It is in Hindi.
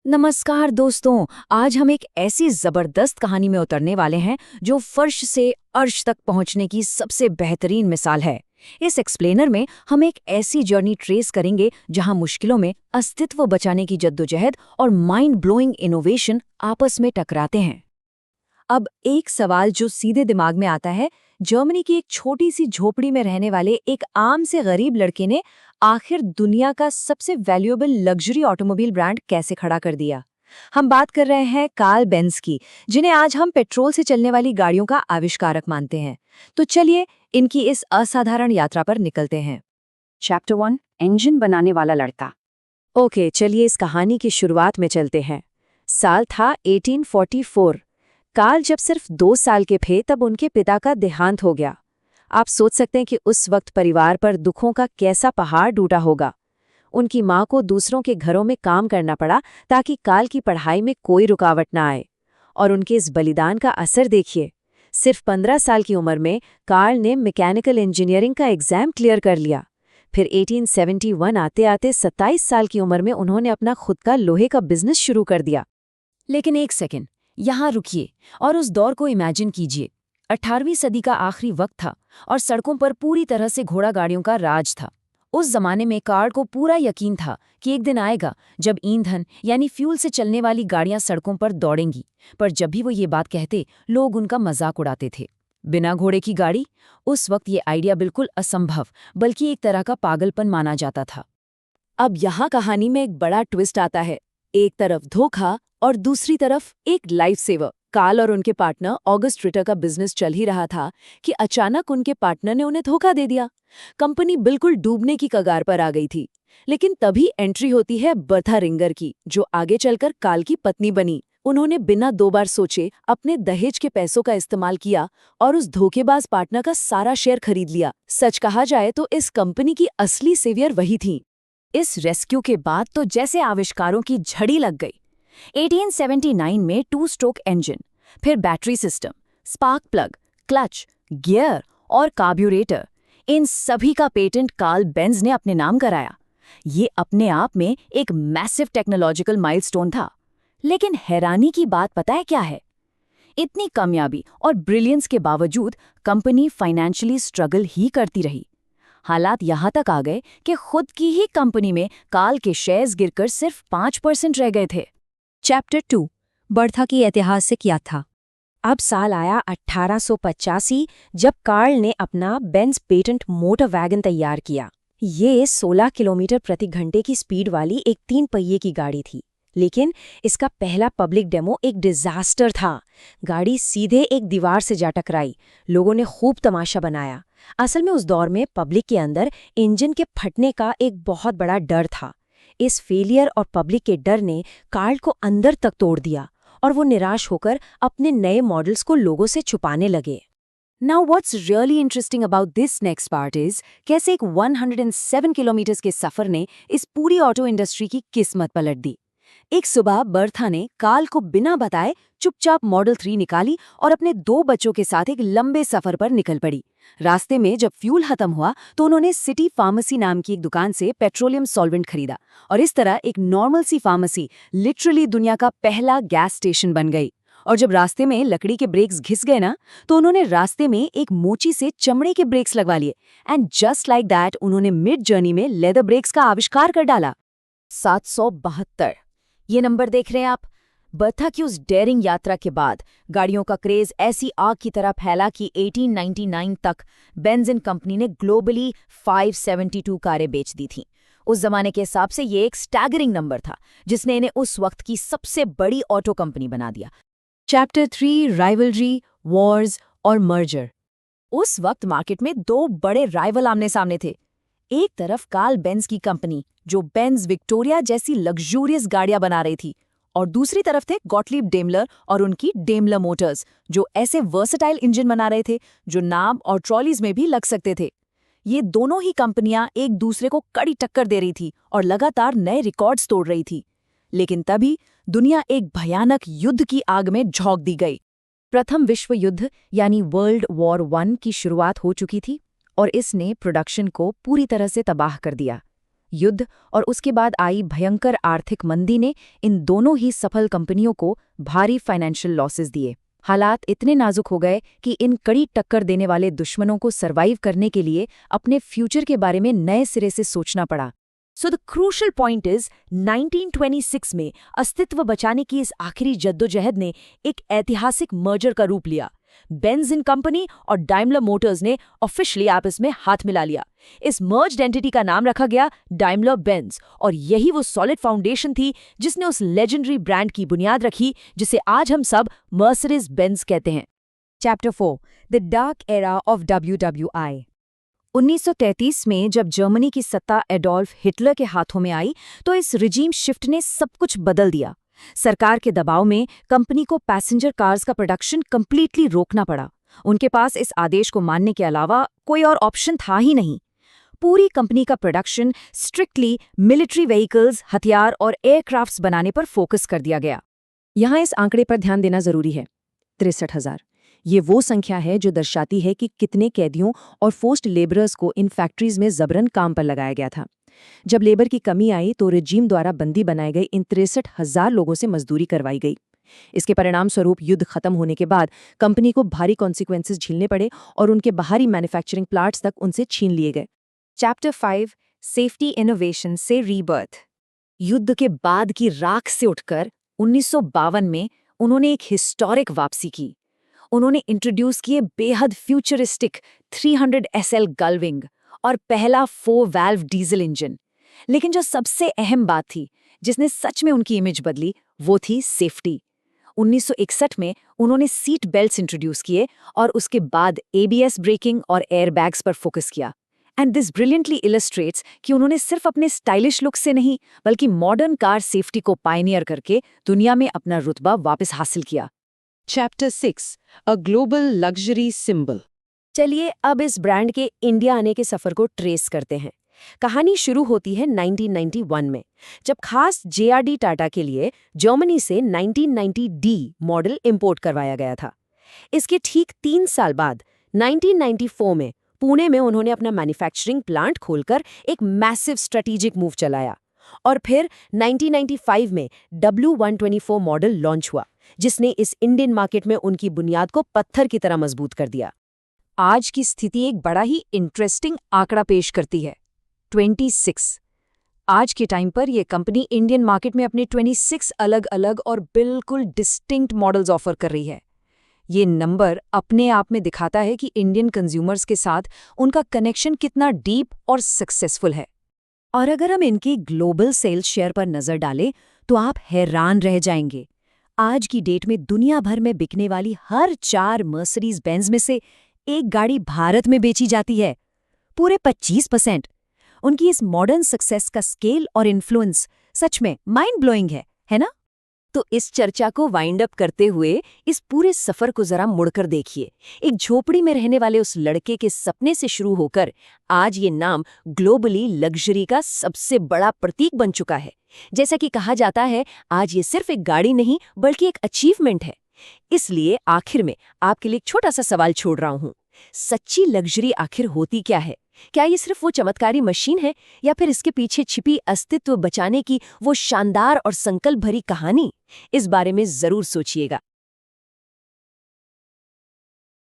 नमस्कार दोस्तों। आज हम एक ऐसी जबरदस्त कहानी में उतरने वाले हैं जो फर्श से अर्श तक पहुंचने की सबसे बेहतरीन मिसाल है। इस एक्सप्लेनर में हम एक ऐसी जर्नी ट्रेस करेंगे जहां मुश्किलों में अस्तित्व बचाने की जद्दोजहद और माइंड ब्लोइंग इनोवेशन आपस में टकराते हैं। अब एक सवाल जो सीधे दिमाग में आता है, जर्मनी की एक छोटी सी झोपड़ी में रहने वाले एक आम से गरीब लड़के ने आखिर दुनिया का सबसे वैल्यूएबल लग्जरी ऑटोमोबाइल ब्रांड कैसे खड़ा कर दिया। हम बात कर रहे हैं कार्ल बेंज की, जिन्हें आज हम पेट्रोल से चलने वाली गाड़ियों का आविष्कारक मानते हैं। तो चलिए इनकी इस असाधारण यात्रा पर निकलते हैं। चैप्टर 1, इंजन बनाने वाला लड़का। ओके, चलिए इस कहानी की शुरुआत में चलते हैं। साल था 1844। कार्ल जब सिर्फ 2 साल के थे तब उनके पिता का देहांत हो गया। आप सोच सकते हैं कि उस वक्त परिवार पर दुखों का कैसा पहाड़ टूटा होगा। उनकी माँ को दूसरों के घरों में काम करना पड़ा ताकि कार्ल की पढ़ाई में कोई रुकावट ना आए। और उनके इस बलिदान का असर देखिए। सिर्फ 15 साल की उम्र में कार्ल ने मैकेनिकल इंजीनियरिंग का एग्जाम क्लियर कर लिया। फिर 1871 आते आते 27 साल की उम्र में उन्होंने अपना खुद का लोहे का बिजनेस शुरू कर दिया। लेकिन एक सेकेंड, यहाँ रुकिए और उस दौर को इमेजिन कीजिए। 18वीं सदी का आखिरी वक्त था और सड़कों पर पूरी तरह से घोड़ा गाड़ियों का राज था। उस जमाने में कार्ल को पूरा यकीन था कि एक दिन आएगा जब ईंधन यानी फ्यूल से चलने वाली गाड़ियां सड़कों पर दौड़ेंगी। पर जब भी वो ये बात कहते, लोग उनका मजाक उड़ाते थे। बिना घोड़े की गाड़ी? उस वक्त ये आइडिया बिल्कुल असंभव बल्कि एक तरह का पागलपन माना जाता था। अब यहाँ कहानी में एक बड़ा ट्विस्ट आता है। एक तरफ धोखा और दूसरी तरफ एक लाइफ सेवर। कार्ल और उनके पार्टनर ऑगस्ट रिटर का बिजनेस चल ही रहा था कि अचानक उनके पार्टनर ने उन्हें धोखा दे दिया। कंपनी बिल्कुल डूबने की कगार पर आ गई थी। लेकिन तभी एंट्री होती है बर्था रिंगर की, जो आगे चलकर कार्ल की पत्नी बनी। उन्होंने बिना 2 बार सोचे अपने दहेज के पैसों का इस्तेमाल किया और उस धोखेबाज पार्टनर का सारा शेयर खरीद लिया। सच कहा जाए तो इस कंपनी की असली सेवियर वही थी। इस रेस्क्यू के बाद तो जैसे आविष्कारों की झड़ी लग गई। 1879 में 2 स्ट्रोक इंजन, फिर battery system, spark plug, clutch, gear और कार्ब्यूरेटर, इन सभी का पेटेंट कार्ल बेंज ने अपने नाम कराया। ये अपने आप में एक मैसिव टेक्नोलॉजिकल माइलस्टोन था। लेकिन हैरानी की बात पता है क्या है? इतनी कामयाबी और ब्रिलियंस के बावजूद कंपनी फाइनेंशियली स्ट्रगल ही करती रही। हालात यहां तक आ गए कि खुद की ही कंपनी में कार्ल के शेयर्स गिरकर सिर्फ 5% रह गए थे। चैप्टर 2, बर्था की ऐतिहासिक यात्रा। अब साल आया 1885 जब कार्ल ने अपना बेंज पेटेंट मोटर वैगन तैयार किया। ये 16 किलोमीटर प्रति घंटे की स्पीड वाली एक 3 पहिए की गाड़ी थी। लेकिन इसका पहला पब्लिक डेमो एक डिजास्टर था। गाड़ी सीधे एक दीवार से जा टकराई। लोगों ने खूब तमाशा बनाया। असल में उस दौर में पब्लिक के अंदर इंजन के फटने का एक बहुत बड़ा डर था। इस फेलियर और पब्लिक के डर ने कार्ल को अंदर तक तोड़ दिया और वो निराश होकर अपने नए मॉडल्स को लोगों से छुपाने लगे। Now what's really interesting about this next part is कैसे एक 107 किलोमीटर के सफर ने इस पूरी ऑटो इंडस्ट्री की किस्मत पलट दी। एक सुबह बर्था ने कार्ल को बिना बताए चुपचाप मॉडल 3 निकाली और अपने 2 बच्चों के साथ एक लंबे सफर पर निकल पड़ी। रास्ते में जब फ्यूल खत्म हुआ तो उन्होंने सिटी फार्मेसी नाम की एक दुकान से पेट्रोलियम सॉल्वेंट खरीदा और इस तरह एक नॉर्मल सी फार्मेसी लिटरली दुनिया का पहला गैस स्टेशन बन गई। और जब रास्ते में लकड़ी के ब्रेक्स घिस गए ना, तो उन्होंने रास्ते में एक मोची से चमड़े के ब्रेक्स लगवा लिए एंड जस्ट लाइक दैट उन्होंने मिड जर्नी में लेदर ब्रेक्स का आविष्कार कर डाला। 772 ये नंबर देख रहे हैं आप। बर्था की उस डेयरिंग यात्रा के बाद गाड़ियों का क्रेज ऐसी आग की तरह फैला कि 1899 तक बेंज कंपनी ने ग्लोबली 572 कारें बेच दी थीं। उस जमाने के हिसाब से ये एक स्टैगरिंग नंबर था जिसने इन्हें उस वक्त की सबसे बड़ी ऑटो कंपनी बना दिया। चैप्टर 3, राइवलरी, वॉर्स और मर्जर। उस वक्त मार्केट में 2 बड़े राइवल आमने सामने थे। एक तरफ कार्ल बेंज की कंपनी जो बेंज विक्टोरिया जैसी लग्जूरियस गाड़ियां बना रही थी, और दूसरी तरफ थे गॉटलीब डेमलर और उनकी डेमलर मोटर्स जो ऐसे वर्सेटाइल इंजन बना रहे थे जो नाव और ट्रॉलीज में भी लग सकते थे। ये दोनों ही कंपनियां एक दूसरे को कड़ी टक्कर दे रही थी और लगातार नए रिकॉर्ड्स तोड़ रही थी। लेकिन तभी दुनिया एक भयानक युद्ध की आग में झोंक दी गई। प्रथम विश्व युद्ध यानी वर्ल्ड वॉर 1 की शुरुआत हो चुकी थी और इसने प्रोडक्शन को पूरी तरह से तबाह कर दिया। युद्ध और उसके बाद आई भयंकर आर्थिक मंदी ने इन दोनों ही सफल कंपनियों को भारी फाइनेंशियल लॉसेस दिए। हालात इतने नाजुक हो गए कि इन कड़ी टक्कर देने वाले दुश्मनों को सरवाइव करने के लिए अपने फ्यूचर के बारे में नए सिरे से सोचना पड़ा। So the crucial point is 1926 में अस्तित्व बचाने की इस आखिरी जद्दोजहद ने एक ऐतिहासिक मर्जर का रूप लिया। बेंज इन कंपनी और डाइमलर मोटर्स ने ऑफिशियली आपस में हाथ मिला लिया। इस मर्ज्ड एंटिटी का नाम रखा गया डाइमलर बेंज, और यही वो सॉलिड फाउंडेशन थी जिसने उस लेजेंडरी ब्रांड की बुनियाद रखी जिसे आज हम सब मर्सिडीज बेंज कहते हैं। Chapter 4, the dark era of WWI। 1933 में जब जर्मनी की सत्ता एडोल्फ हिटलर के हाथों में आई तो इस रिजीम शिफ्ट ने सब कुछ बदल दिया। सरकार के दबाव में कंपनी को पैसेंजर कार्स का प्रोडक्शन कंप्लीटली रोकना पड़ा। उनके पास इस आदेश को मानने के अलावा कोई और ऑप्शन था ही नहीं। पूरी कंपनी का प्रोडक्शन स्ट्रिक्टली मिलिट्री व्हीकल्स, हथियार और एयरक्राफ्ट्स बनाने पर फोकस कर दिया गया। यहाँ इस आंकड़े पर ध्यान देना जरूरी है, 63,000। ये वो संख्या है जो दर्शाती है कि कितने कैदियों और फोर्स्ड लेबरर्स को इन फैक्ट्रीज में जबरन काम पर लगाया गया था। जब लेबर की कमी आई तो रिजीम द्वारा बंदी बनाए गए इन 63,000 लोगों से मजदूरी करवाई गई। इसके परिणाम स्वरूप युद्ध खत्म होने के बाद कंपनी को भारी कॉन्सिक्वेंसेस झेलने पड़े और उनके बाहरी मैन्युफैक्चरिंग प्लांट्स तक उनसे छीन लिए गए। चैप्टर 5, सेफ्टी इनोवेशन से रीबर्थ। युद्ध के बाद की राख से उठकर 1952 में उन्होंने एक हिस्टोरिक वापसी की। उन्होंने इंट्रोड्यूस किए बेहद फ्यूचरिस्टिक 300 SL गलविंग और पहला 4 वाल्व डीजल इंजन। लेकिन जो सबसे अहम बात थी जिसने सच में उनकी इमेज बदली, वो थी सेफ्टी। 1961 में उन्होंने सीट बेल्ट्स इंट्रोड्यूस किए और उसके बाद ABS ब्रेकिंग और एयरबैग्स पर फोकस किया। एंड दिस ब्रिलियंटली इलस्ट्रेट्स कि उन्होंने सिर्फ अपने स्टाइलिश लुक से नहीं बल्कि मॉडर्न कार सेफ्टी को पायनियर करके दुनिया में अपना रुतबा वापस हासिल किया। Chapter 6, a global luxury symbol. चलिए अब इस ब्रांड के इंडिया आने के सफर को ट्रेस करते हैं। कहानी शुरू होती है 1991 में, जब खास JRD टाटा के लिए जर्मनी से 1990D मॉडल इंपोर्ट करवाया गया था। इसके ठीक 3 साल बाद 1994 में पुणे में उन्होंने अपना मैन्युफैक्चरिंग प्लांट खोलकर एक मैसिव स्ट्रेटेजिक मूव चलाया। और फिर 1995 में W124 मॉडल लॉन्च हुआ, जिसने इस इंडियन मार्केट में उनकी बुनियाद को पत्थर की तरह मजबूत कर दिया। आज की स्थिति एक बड़ा ही इंटरेस्टिंग आंकड़ा पेश करती है, 26। आज के टाइम पर यह कंपनी इंडियन मार्केट में अपने 26 अलग अलग और बिल्कुल डिस्टिंक्ट मॉडल्स ऑफर कर रही है। ये नंबर अपने आप में दिखाता है कि इंडियन कंज्यूमर्स के साथ उनका कनेक्शन कितना डीप और सक्सेसफुल है। और अगर हम इनकी ग्लोबल सेल्स शेयर पर नजर डालें तो आप हैरान रह जाएंगे। आज की डेट में दुनिया भर में बिकने वाली हर 4 मर्सिडीज बेंज में से एक गाड़ी भारत में बेची जाती है, पूरे 25%। उनकी इस मॉडर्न सक्सेस का स्केल और इन्फ्लुएंस सच में माइंड ब्लोइंग है ना? तो इस चर्चा को वाइंड अप करते हुए इस पूरे सफर को जरा मुड़कर देखिए। एक झोपड़ी में रहने वाले उस लड़के के सपने से शुरू होकर आज ये नाम ग्लोबली लग्जरी का सबसे बड़ा प्रतीक बन चुका है। जैसा कि कहा जाता है, आज ये सिर्फ एक गाड़ी नहीं बल्कि एक अचीवमेंट है। इसलिए आखिर में आपके लिए एक छोटा सा सवाल छोड़ रहा हूं, सच्ची लग्जरी आखिर होती क्या है? क्या ये सिर्फ वो चमत्कारी मशीन है या फिर इसके पीछे छिपी अस्तित्व बचाने की वो शानदार और संकल्प भरी कहानी? इस बारे में जरूर सोचिएगा।